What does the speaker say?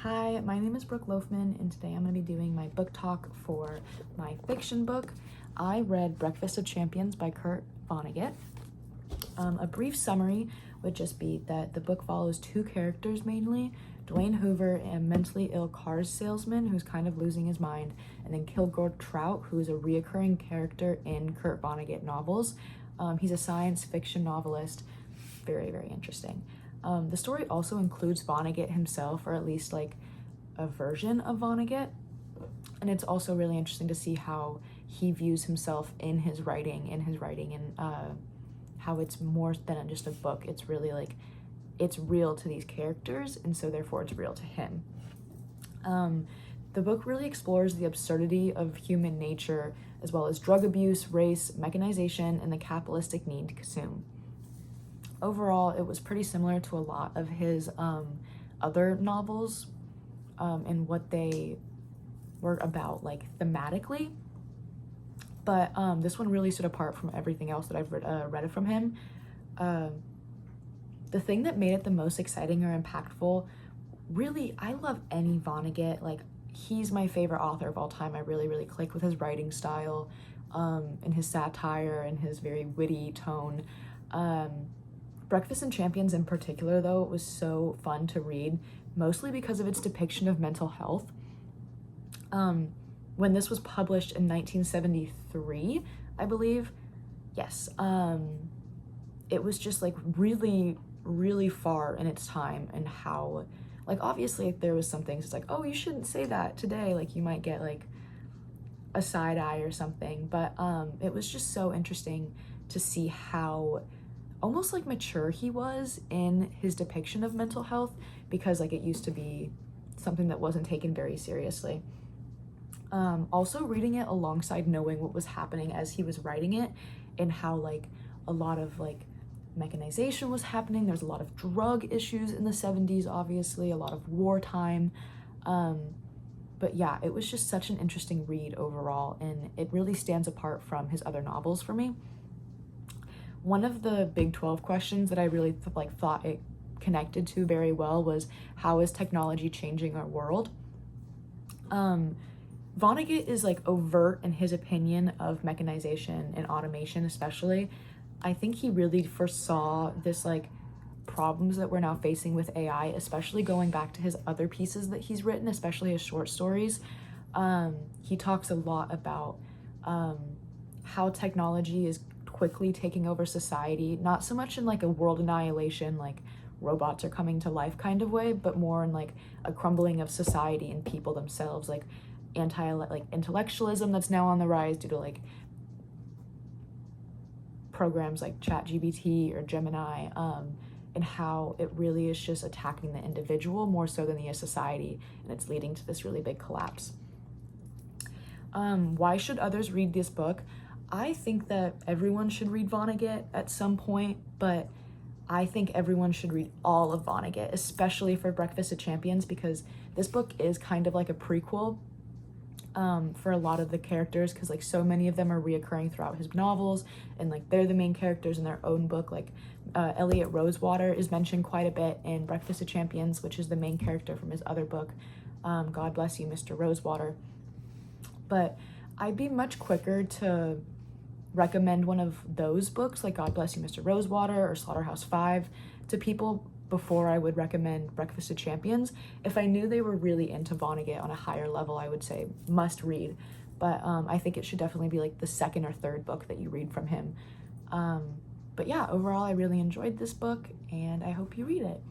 Hi, my name is Brooke Loafman, and today I'm going to be doing my book talk for my fiction book. I read Breakfast of Champions by Kurt Vonnegut. A brief summary would just be that the book follows two characters mainly, Dwayne Hoover, a mentally ill cars salesman who's kind of losing his mind, and then Kilgore Trout, who is a reoccurring character in Kurt Vonnegut novels. He's a science fiction novelist. Very, very interesting. The story also includes Vonnegut himself, or at least like a version of Vonnegut, and it's also really interesting to see how he views himself in his writing, and how it's more than just a book. It's really like, it's real to these characters, and so therefore it's real to him. The book really explores the absurdity of human nature, as well as drug abuse, race, mechanization, and the capitalistic need to consume. Overall, it was pretty similar to a lot of his other novels and what they were about, like, thematically. But this one really stood apart from everything else that I've read from him. The thing that made it the most exciting or impactful, really, I love any Vonnegut. Like, he's my favorite author of all time. I really, really click with his writing style and his satire and his very witty tone. Breakfast and Champions in particular, though, it was so fun to read, mostly because of its depiction of mental health. When this was published in 1973, I believe, yes, it was just like really, really far in its time, and how, like, obviously there was some things, it's like, oh, you shouldn't say that today, like you might get like a side eye or something, but it was just so interesting to see how almost like mature he was in his depiction of mental health, because like it used to be something that wasn't taken very seriously. Also reading it alongside knowing what was happening as he was writing it, and how like a lot of like mechanization was happening. There's a lot of drug issues in the 70s, obviously, a lot of wartime. But yeah, it was just such an interesting read overall, and it really stands apart from his other novels for me. One of the Big 12 questions that I really thought it connected to very well was, how is technology changing our world? Vonnegut is like overt in his opinion of mechanization and automation, especially. I think he really foresaw this like problems that we're now facing with AI, especially going back to his other pieces that he's written, especially his short stories. He talks a lot about how technology is quickly taking over society, not so much in like a world annihilation, like robots are coming to life kind of way, but more in like a crumbling of society and people themselves, like intellectualism that's now on the rise due to like programs like ChatGPT or Gemini, and how it really is just attacking the individual more so than the society, and it's leading to this really big collapse. Why should others read this book? I think that everyone should read Vonnegut at some point, but I think everyone should read all of Vonnegut, especially for Breakfast of Champions, because this book is kind of like a prequel for a lot of the characters, because like so many of them are reoccurring throughout his novels, and like they're the main characters in their own book. Like Elliot Rosewater is mentioned quite a bit in Breakfast of Champions, which is the main character from his other book, God Bless You, Mr. Rosewater. But I'd be much quicker to recommend one of those books, like God Bless You, Mr. Rosewater or Slaughterhouse-Five, to people before I would recommend Breakfast of Champions. If I knew they were really into Vonnegut on a higher level, I would say must read. But I think it should definitely be like the second or third book that you read from him. But yeah, overall, I really enjoyed this book, and I hope you read it.